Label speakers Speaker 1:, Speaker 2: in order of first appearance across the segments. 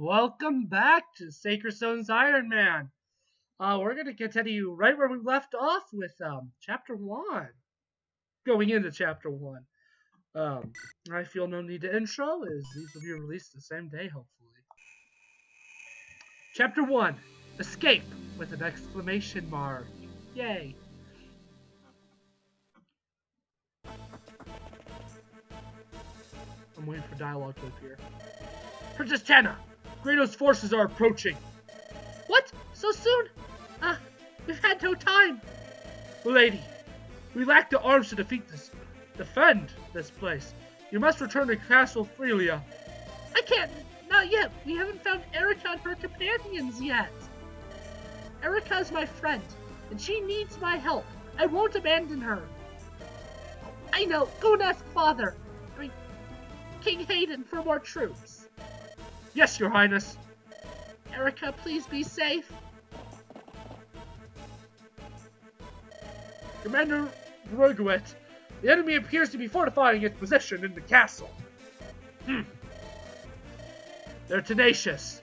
Speaker 1: Welcome back to Sacred Stone's Iron Man. We're gonna continue right where we left off with chapter one. Going into chapter one. Um, I feel no need to intro, as these will be released the same day, hopefully. Chapter one: Escape with an exclamation mark. Yay! I'm waiting for dialogue to appear. Princess Tana, Kratos' forces are approaching. What? So soon? We've had no time. Lady, we lack the arms to defend this place. You must return to Castle Frelia. I can't. Not yet. We haven't found Erica and her companions yet. Erica's my friend, and she needs my help. I won't abandon her. I know. Go and ask Father. King Hayden for more troops. Yes, Your Highness. Erica, please be safe. Commander Roguet, the enemy appears to be fortifying its position in the castle. They're tenacious,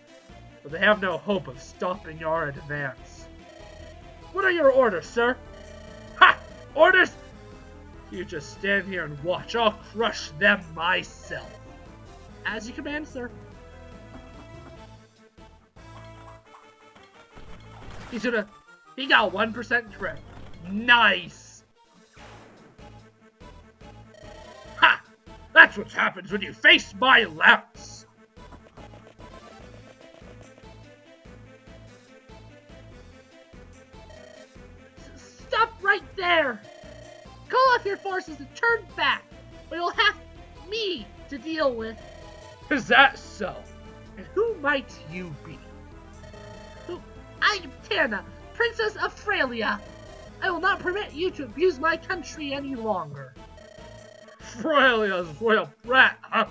Speaker 1: but they have no hope of stopping our advance. What are your orders, sir? Ha! Orders? You just stand here and watch. I'll crush them myself. As you command, sir. He got 1% crit. Nice! Ha! That's what happens when you face my lance! Stop right there! Call off your forces and turn back, or you'll have me to deal with. Is that so? And who might you be? I'm Tana, Princess of Frelia. I will not permit you to abuse my country any longer. Frelia's royal brat, huh?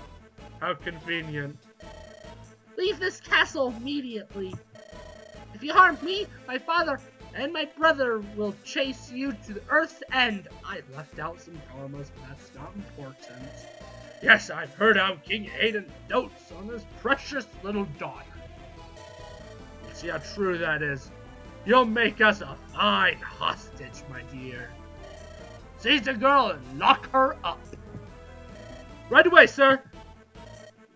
Speaker 1: How convenient. Leave this castle immediately. If you harm me, my father and my brother will chase you to the earth's end. I left out some commas, but that's not important. Yes, I've heard how King Hayden dotes on his precious little daughter. Let's see how true that is. You'll make us a fine hostage, my dear. Seize the girl and lock her up. Right away, sir.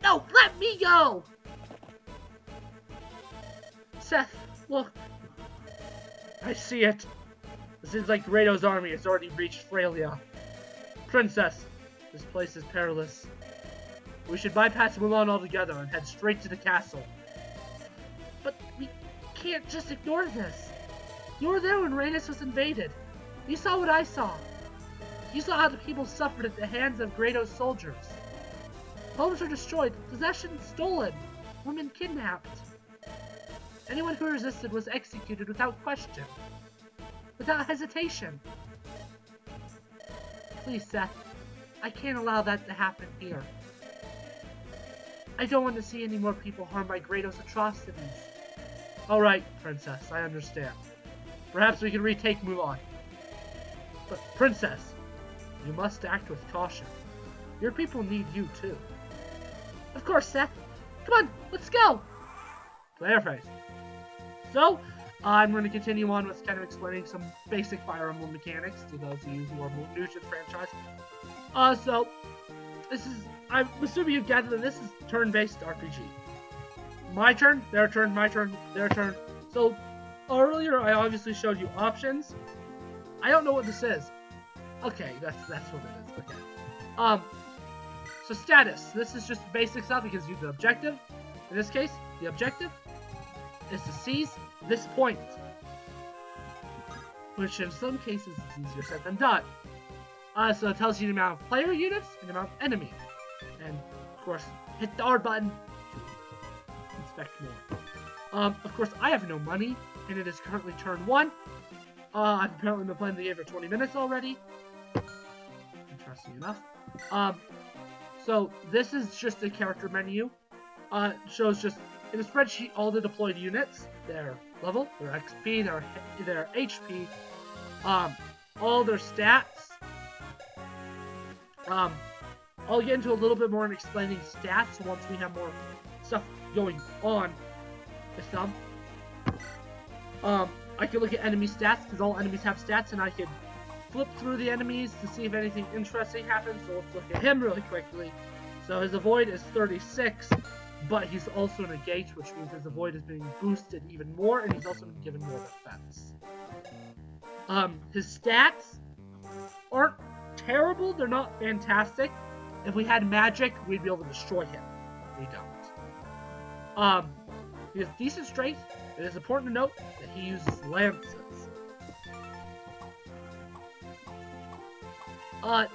Speaker 1: No, let me go. Seth, look. I see it. It seems like Kratos' army has already reached Frelia. Princess, this place is perilous. We should bypass Milan altogether and head straight to the castle. But we can't just ignore this. You were there when Rhaenys was invaded. You saw what I saw. You saw how the people suffered at the hands of Kratos' soldiers. Homes were destroyed, possessions stolen, women kidnapped. Anyone who resisted was executed without question, without hesitation. Please, Seth, I can't allow that to happen here. I don't want to see any more people harmed by Kratos' atrocities. Alright, Princess, I understand. Perhaps we can retake Mulan. But, Princess, you must act with caution. Your people need you, too. Of course, Seth. Come on, let's go! Player face. So, I'm going to continue on with kind of explaining some basic Fire Emblem mechanics to those of you who are new to the franchise. So, this is, I'm assuming you've gathered that this is turn-based RPG. My turn, their turn, my turn, their turn. So, earlier I obviously showed you options. I don't know what this is. Okay, that's what it is. Okay. So status. This is just basic stuff. It gives you the objective. In this case, the objective is to seize this point, which in some cases is easier said than done. So it tells you the amount of player units and the amount of enemy, and of course, hit the R button to inspect more. Of course, I have no money, and it is currently turn 1. I've apparently been playing the game for 20 minutes already. Interesting enough. So this is just a character menu. It shows just in a spreadsheet all the deployed units, their level, their XP, their HP, all their stats. I'll get into a little bit more in explaining stats once we have more stuff going on is some. I can look at enemy stats, because all enemies have stats, and I can flip through the enemies to see if anything interesting happens. So let's look at him really quickly. So his avoid is 36, but he's also in a gate, which means his avoid is being boosted even more, and he's also been given more defense. His stats aren't terrible, they're not fantastic. If we had magic, we'd be able to destroy him. We don't. He has decent strength. It is important to note that he uses lances.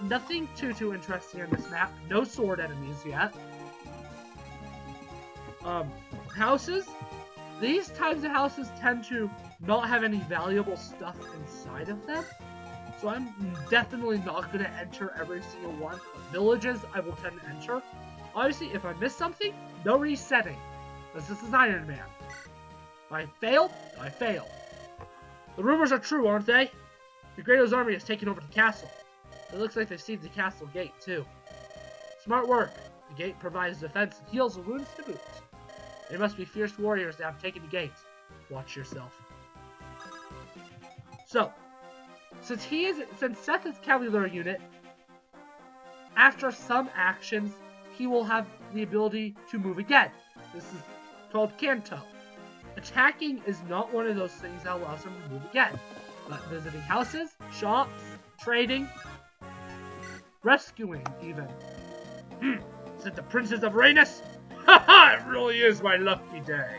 Speaker 1: Nothing too interesting on this map. No sword enemies yet. Houses. These types of houses tend to not have any valuable stuff inside of them. So I'm definitely not going to enter every single one. But villages, I will tend to enter. Obviously, if I miss something, no resetting. Because this is Iron Man. If I fail, I fail. The rumors are true, aren't they? The Kratos army has taken over the castle. It looks like they've seized the castle gate, too. Smart work. The gate provides defense and heals wounds to boot. They must be fierce warriors that have taken the gate. Watch yourself. So, since Seth is Cavalry unit, after some actions, he will have the ability to move again. This is called Canto. Attacking is not one of those things that allows him to move again, but visiting houses, shops, trading, rescuing even. Is it the Princess of Rhaenus? Haha, it really is my lucky day.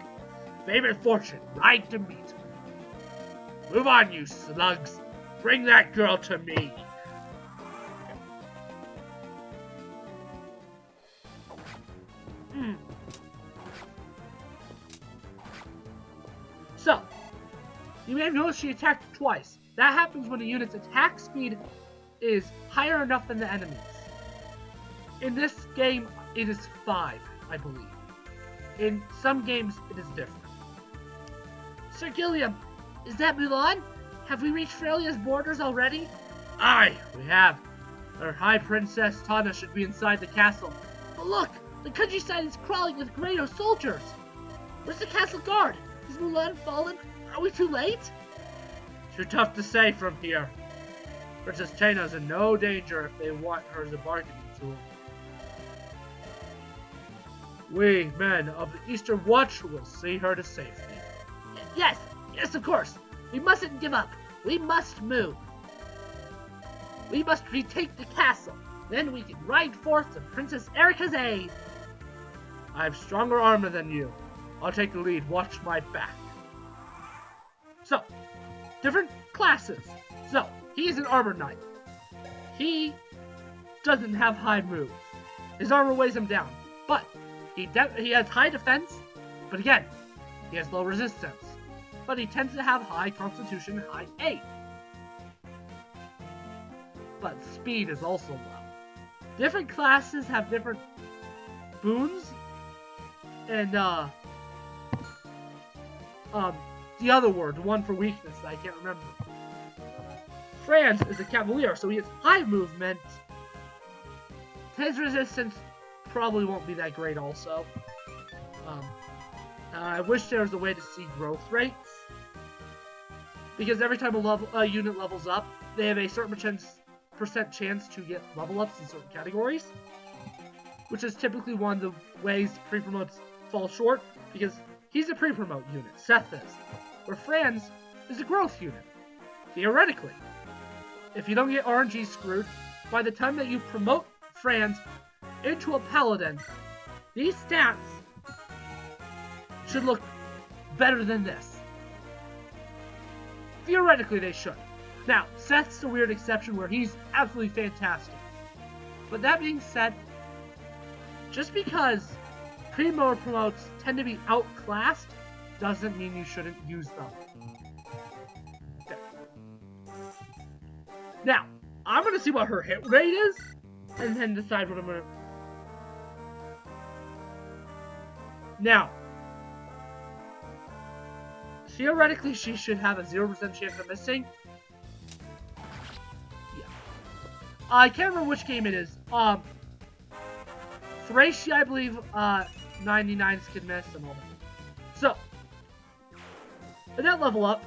Speaker 1: Favorite fortune, ride to meet her. Move on, you slugs. Bring that girl to me. So, you may have noticed she attacked twice. That happens when a unit's attack speed is higher enough than the enemy's. In this game, it is 5, I believe. In some games, it is different. Sir Gilliam, is that Mulan? Have we reached Frelia's borders already? Aye, we have. Our High Princess Tana should be inside the castle. But look, the countryside is crawling with Kratos soldiers. Where's the castle guard? Is Mulan fallen? Are we too late? Too tough to say from here. Princess Tana's in no danger if they want her as a bargaining tool. We, men of the Eastern Watch, will see her to safety. Yes, of course. We mustn't give up. We must move. We must retake the castle. Then we can ride forth to Princess Erika's aid. I have stronger armor than you. I'll take the lead. Watch my back. So, different classes. So, he's an armor knight. He doesn't have high moves. His armor weighs him down. But he has high defense. But again, he has low resistance. But he tends to have high constitution, high aid. But speed is also low. Different classes have different boons. And, the other word, the one for weakness, I can't remember. Franz is a cavalier, so he has high movement. His resistance probably won't be that great also. I wish there was a way to see growth rates. Because every time a unit levels up, they have a certain percent chance to get level ups in certain categories. Which is typically one of the ways pre-promotes fall short, because he's a pre-promote unit, Seth is. Where Franz is a growth unit. Theoretically. If you don't get RNG screwed, by the time that you promote Franz into a paladin, these stats should look better than this. Theoretically, they should. Now, Seth's a weird exception where he's absolutely fantastic. But that being said, just because pre-promote promotes tend to be outclassed doesn't mean you shouldn't use them. Okay. Now, I'm going to see what her hit rate is, and then decide what I'm going to... Now, theoretically, she should have a 0% chance of missing. Yeah. I can't remember which game it is. Thracia, I believe, 99s can miss and all that. So, in that level up,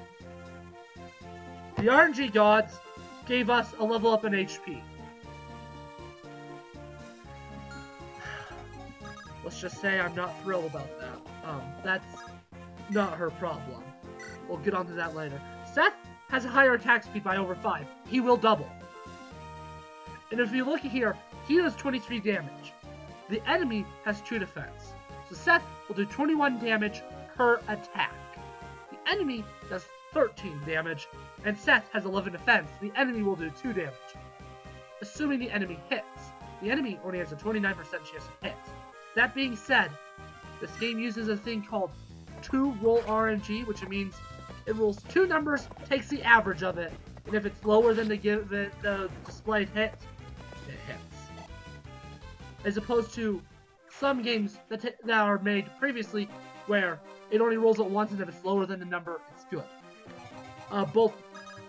Speaker 1: the RNG gods gave us a level up in HP. Let's just say I'm not thrilled about that. That's not her problem. We'll get onto that later. Seth has a higher attack speed by over 5. He will double. And if you look at here, he does 23 damage. The enemy has 2 defense. So Seth will do 21 damage per attack. The enemy does 13 damage, and Seth has 11 defense. The enemy will do 2 damage. Assuming the enemy hits. The enemy only has a 29% chance to hit. That being said, this game uses a thing called 2-roll RNG, which means it rolls 2 numbers, takes the average of it, and if it's lower than the displayed hit, it hits. As opposed to some games that are made previously, where it only rolls it once, and if it's lower than the number, it's good. Both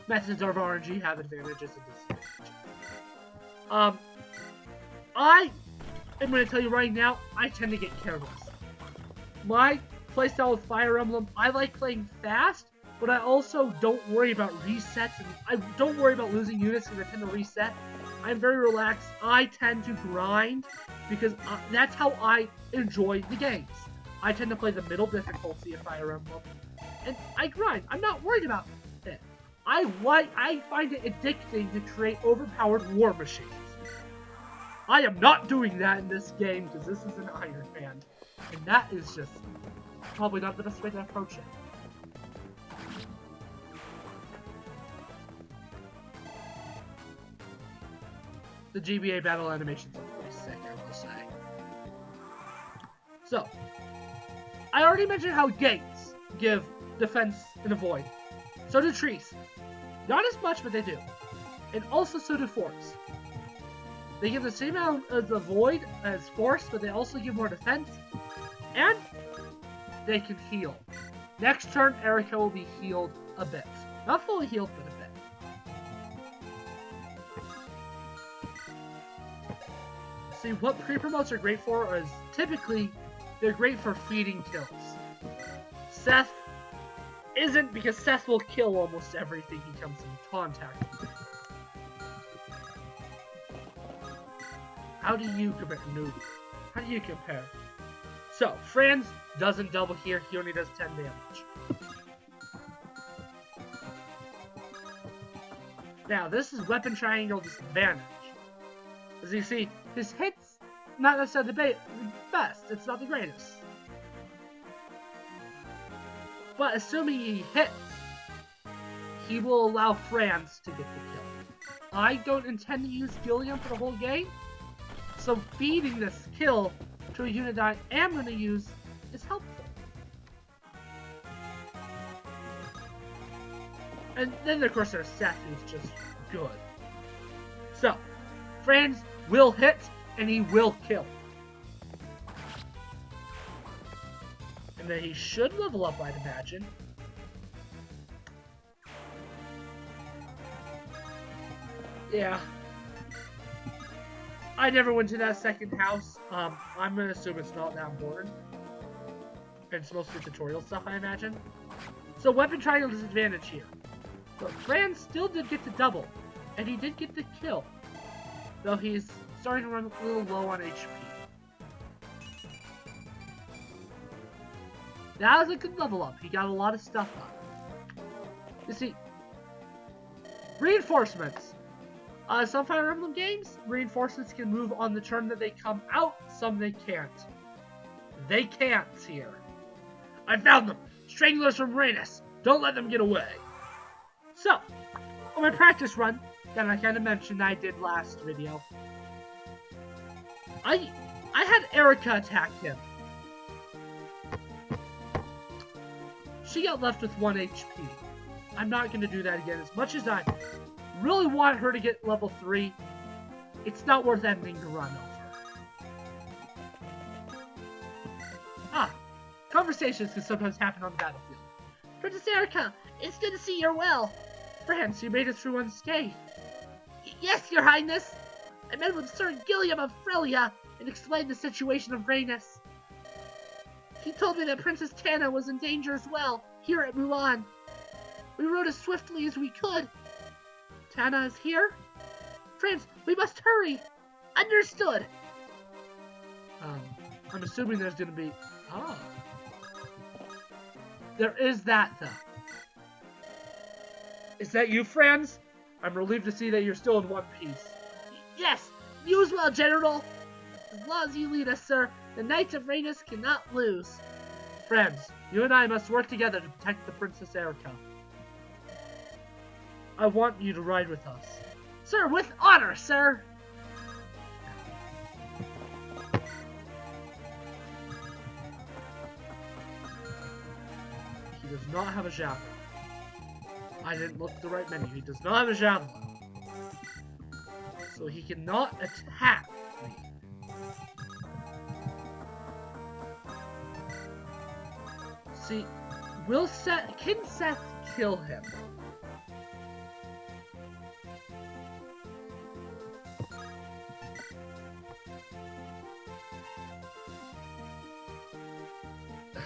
Speaker 1: methods of RNG have advantages and disadvantages. I'm going to tell you right now, I tend to get careless. My playstyle with Fire Emblem, I like playing fast, but I also don't worry about resets, and I don't worry about losing units because I tend to reset. I'm very relaxed. I tend to grind because that's how I enjoy the games. I tend to play the middle difficulty of Fire Emblem, and I grind. I'm not worried about it. I find it addicting to create overpowered war machines. I am not doing that in this game because this is an Iron Man, and that is just probably not the best way to approach it. The GBA battle animations are pretty sick, I will say. So, I already mentioned how gates give defense and avoid. So do trees. Not as much, but they do. And also so do forts. They give the same amount of avoid as force, but they also give more defense. And they can heal. Next turn, Erica will be healed a bit. Not fully healed, but a bit. See, what pre-promotes are great for is typically they're great for feeding kills. Seth isn't, because Seth will kill almost everything he comes into contact with. How do you compare? No. How do you compare? So, Franz doesn't double here, he only does 10 damage. Now, this is weapon triangle disadvantage. As you see, his hits, not necessarily the best, it's not the greatest. But assuming he hits, he will allow Franz to get the kill. I don't intend to use Gilliam for the whole game, so feeding this kill to a unit that I am going to use is helpful. And then of course there's Seth, who's just good. So, Franz will hit, and he will kill. And then he should level up, I'd imagine. Yeah. I never went to that second house. I'm gonna assume it's not that important. It's mostly tutorial stuff, I imagine. So weapon triangle disadvantage here. But Franz still did get to double, and he did get the kill. Though he's starting to run a little low on HP. That was a good level up. He got a lot of stuff up. You see, reinforcements. Some Fire Emblem games, reinforcements can move on the turn that they come out, some they can't. They can't here. I found them! Stranglers from Rhenus! Don't let them get away! So, on my practice run, that I kind of mentioned I did last video, I had Erica attack him. She got left with 1 HP. I'm not going to do that again. As much as I really want her to get level 3, it's not worth ending the run over. Conversations can sometimes happen on the battlefield. Princess Erica, it's good to see you're well. Franz, you made it through unscathed. Yes, your highness. I met with Sir Gilliam of Frelia and explained the situation of Rhenus. He told me that Princess Tana was in danger as well, here at Mulan. We rode as swiftly as we could. Tana is here? Prince, we must hurry! Understood! I'm assuming there's gonna be... Oh. There is that, though. Is that you, friends? I'm relieved to see that you're still in one piece. Yes! You as well, General! As long as you lead us, sir, the Knights of Rhaenys cannot lose. Friends, you and I must work together to protect the Princess Erica. I want you to ride with us. Sir, with honor, sir! He does not have a javelin. I didn't look at the right menu. He does not have a javelin. So he cannot attack me. See, can Seth kill him?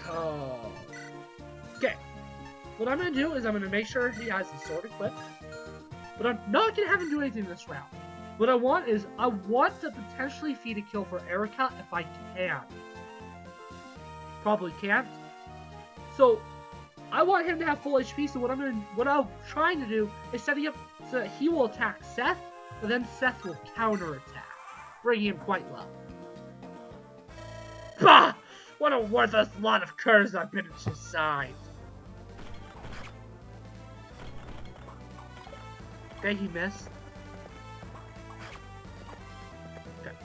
Speaker 1: Oh. Okay. What I'm gonna do is I'm gonna make sure he has his sword equipped. But I'm not gonna have him do anything this round. What I want is, I want to potentially feed a kill for Erica if I can. Probably can't. So, I want him to have full HP, so what I'm trying to do is setting up so that he will attack Seth, and then Seth will counterattack, bringing him quite low. Bah! What a worthless lot of curs I've been at his side. Okay, he missed. Okay.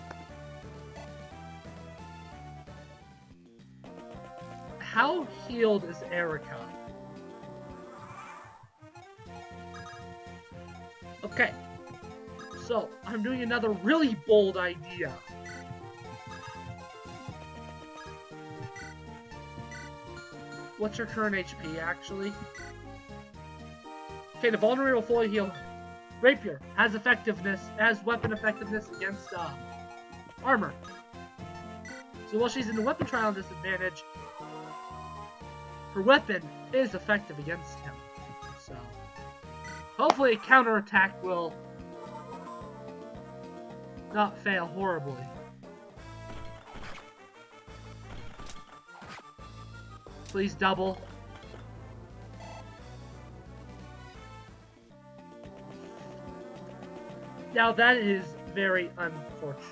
Speaker 1: How healed is Erica? Okay. So, I'm doing another really bold idea. What's your current HP, actually? Okay, the vulnerable will fully heal. Rapier has weapon effectiveness against armor. So while she's in the weapon trial disadvantage, her weapon is effective against him. So hopefully a counterattack will not fail horribly. Please double. Now that is very unfortunate.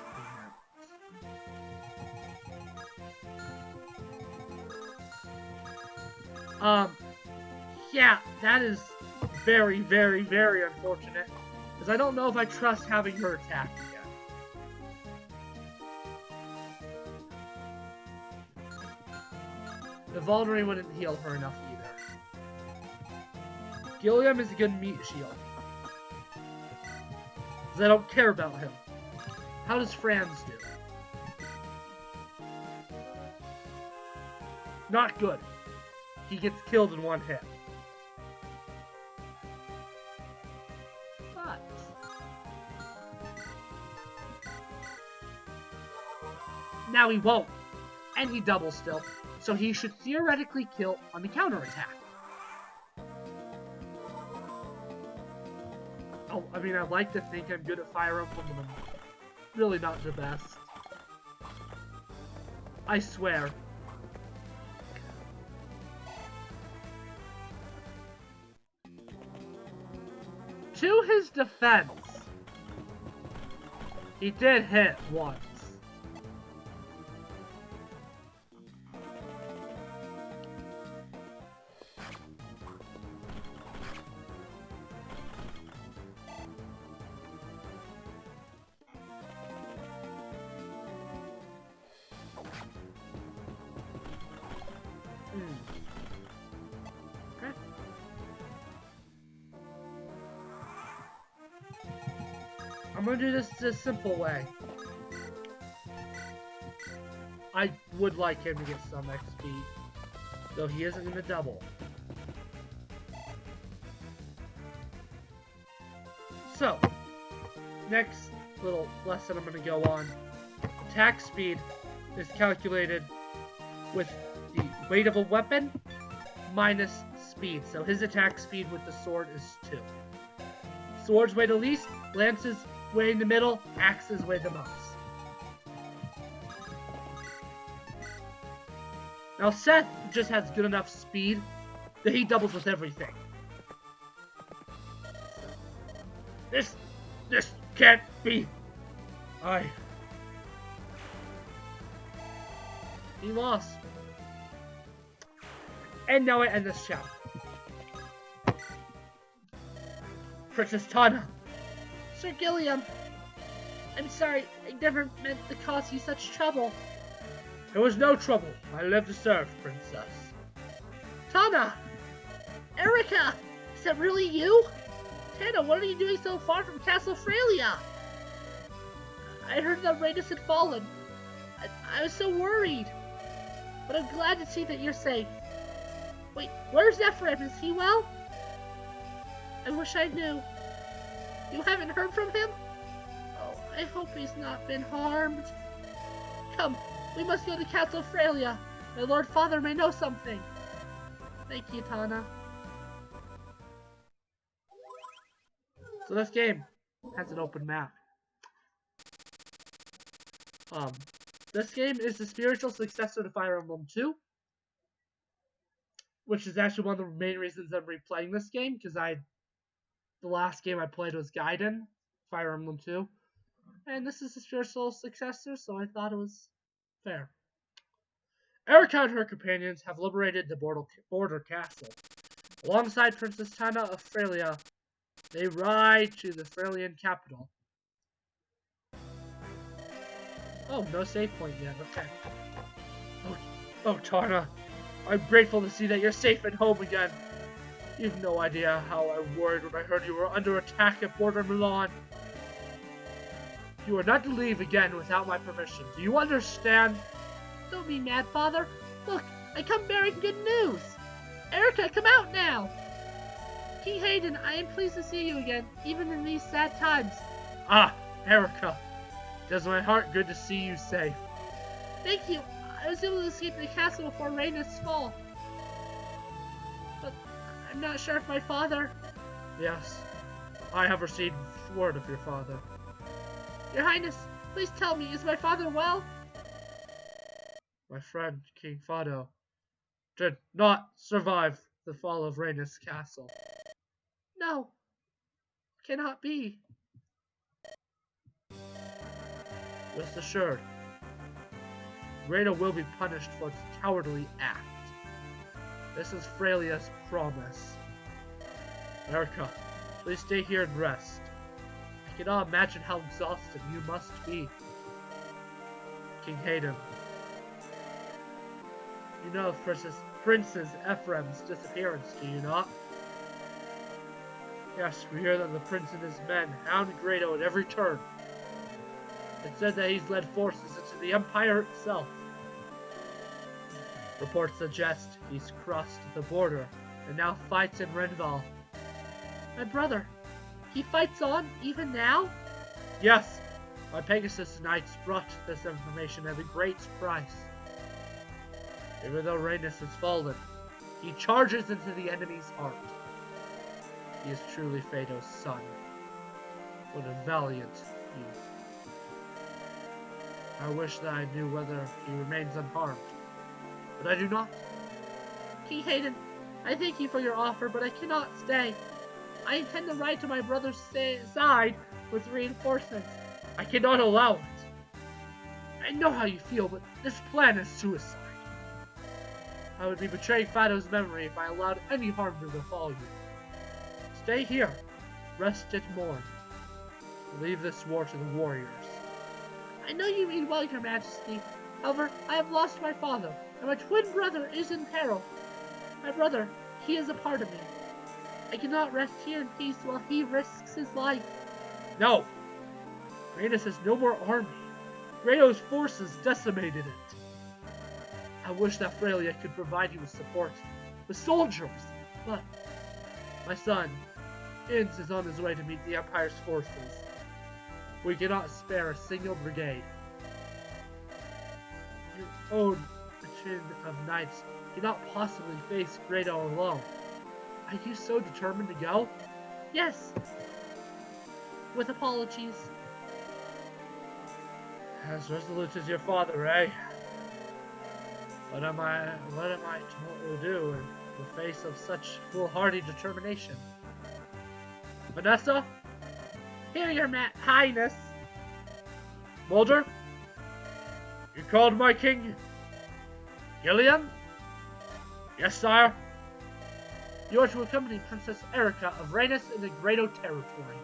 Speaker 1: Yeah, that is very, very, very unfortunate. Because I don't know if I trust having her attack again. The Vulnerary wouldn't heal her enough either. Gilliam is a good meat shield. Because I don't care about him. How does Franz do? Not good. He gets killed in one hit. But now he won't. And he doubles still. So he should theoretically kill on the counterattack. Oh, I mean, I'd like to think I'm good at Fire Emblem, but I'm really not the best. I swear. To his defense, he did hit once. Okay. I'm gonna do this the simple way. I would like him to get some XP, though he isn't gonna double. So, next little lesson I'm gonna go on. Attack speed is calculated with Weight of a weapon minus speed. So his attack speed with the sword is 2. Swords weigh the least, lances weigh in the middle, axes weigh the most. Now Seth just has good enough speed that he doubles with everything. This can't be. He lost. And now I end this chapter. Princess Tana. Sir Gilliam, I'm sorry, I never meant to cause you such trouble. There was no trouble. I live to serve, Princess. Tana! Erica! Is that really you? Tana, what are you doing so far from Castle Frelia? I heard that Rhaenys had fallen. I was so worried. But I'm glad to see that you're safe. Wait, where's Ephraim? Is he well? I wish I knew. You haven't heard from him? Oh, I hope he's not been harmed. Come, we must go to Castle Frelia. My Lord Father may know something. Thank you, Tana. So this game has an open map. This game is the spiritual successor to Fire Emblem 2. Which is actually one of the main reasons I'm replaying this game, because the last game I played was Gaiden, Fire Emblem 2. And this is the spiritual successor, so I thought it was fair. Erica and her companions have liberated the border castle. Alongside Princess Tana of Frelia, they ride to the Frelian capital. Oh, no save point yet, okay. Oh, Tana, I'm grateful to see that you're safe at home again. You've no idea how I worried when I heard you were under attack at Border Milan. You are not to leave again without my permission. Do you understand? Don't be mad, Father. Look, I come bearing good news. Erica, come out now. King Hayden, I am pleased to see you again, even in these sad times. Ah, Erica. It does my heart good to see you safe. Thank you. I was able to escape the castle before Rhaenys' fall. But I'm not sure if my father... Yes, I have received word of your father. Your Highness, please tell me, is my father well? My friend, King Fado, did not survive the fall of Rhaenys' castle. No, cannot be. Rest assured, Rhaena will be punished for its cowardly act. This is Frelia's promise. Erica, please stay here and rest. I cannot imagine how exhausted you must be. King Hayden, you know of Princess Ephraim's disappearance, do you not? Yes, we hear that the prince and his men hound Grado at every turn. It's said that he's led forces into the Empire itself. Reports suggest he's crossed the border and now fights in Renval. My brother, he fights on even now? Yes, my Pegasus Knights brought this information at a great price. Even though Rhaenys has fallen, he charges into the enemy's heart. He is truly Fado's son. What a valiant youth. I wish that I knew whether he remains unharmed, but I do not. King Hayden, I thank you for your offer, but I cannot stay. I intend to ride to my brother's side with reinforcements. I cannot allow it. I know how you feel, but this plan is suicide. I would be betraying Fado's memory if I allowed any harm to befall you. Stay here, rest and mourn. Leave this war to the warriors. I know you mean well, Your Majesty. However, I have lost my father, and my twin brother is in peril. My brother, he is a part of me. I cannot rest here in peace while he risks his life. No! Rhaenys has no more army. Grado's forces decimated it. I wish that Frelia could provide you with support, with soldiers, but my son, Inns, is on his way to meet the Empire's forces. We cannot spare a single brigade. Your own chin of knights cannot possibly face Grado alone. Are you so determined to go? Yes. With apologies. As resolute as your father, eh? What am I to do in the face of such foolhardy determination? Vanessa? Here, your highness. Mulder? You called my king? Gillian? Yes, sire. You are to accompany Princess Erica of Rhaenys in the Grado territory.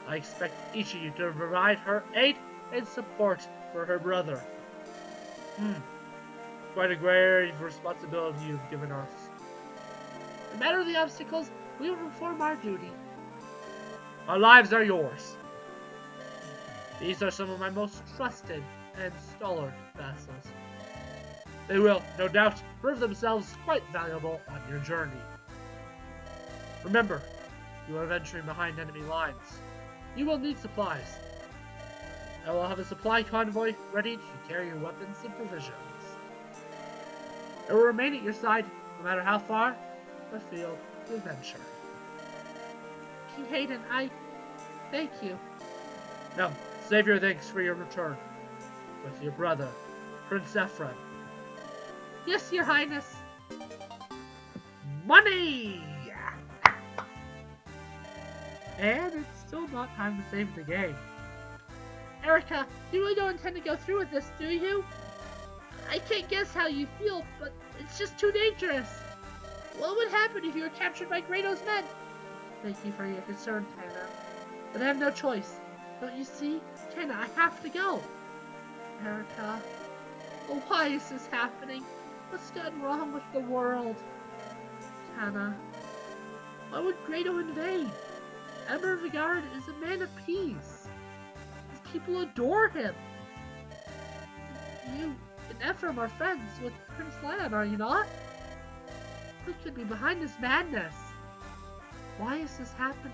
Speaker 1: I expect each of you to provide her aid and support for her brother. Quite a grave responsibility you've given us. No matter the obstacles, we will perform our duty. Our lives are yours. These are some of my most trusted and stalwart vassals. They will, no doubt, prove themselves quite valuable on your journey. Remember, you are venturing behind enemy lines. You will need supplies. I will have a supply convoy ready to carry your weapons and provisions. It will remain at your side, no matter how far afield you venture. King Hayden, thank you. Now, save your thanks for your return. With your brother, Prince Ephraim. Yes, your highness. Money! And it's still not time to save the game. Erica, you really don't intend to go through with this, do you? I can't guess how you feel, but it's just too dangerous. What would happen if you were captured by Grado's men? Thank you for your concern, Tana. But I have no choice. Don't you see? Tana, I have to go. Erica. Oh, why is this happening? What's gone wrong with the world? Tana. Why would Grado invade? Emperor Vigard is a man of peace. His people adore him. You and Ephraim are friends with Prince Leon, are you not? Who could be behind this madness? Why is this happening?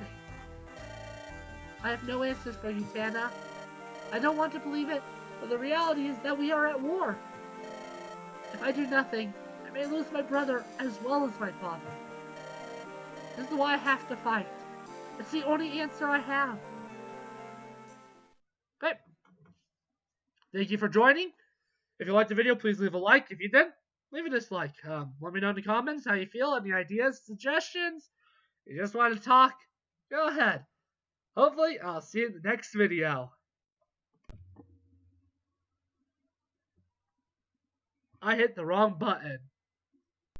Speaker 1: I have no answers for you, Tana. I don't want to believe it, but the reality is that we are at war. If I do nothing, I may lose my brother as well as my father. This is why I have to fight. It's the only answer I have. Okay. Thank you for joining. If you liked the video, please leave a like. If you did, leave a dislike. Let me know in the comments how you feel, any ideas, suggestions. If you just want to talk, go ahead. Hopefully, I'll see you in the next video. I hit the wrong button.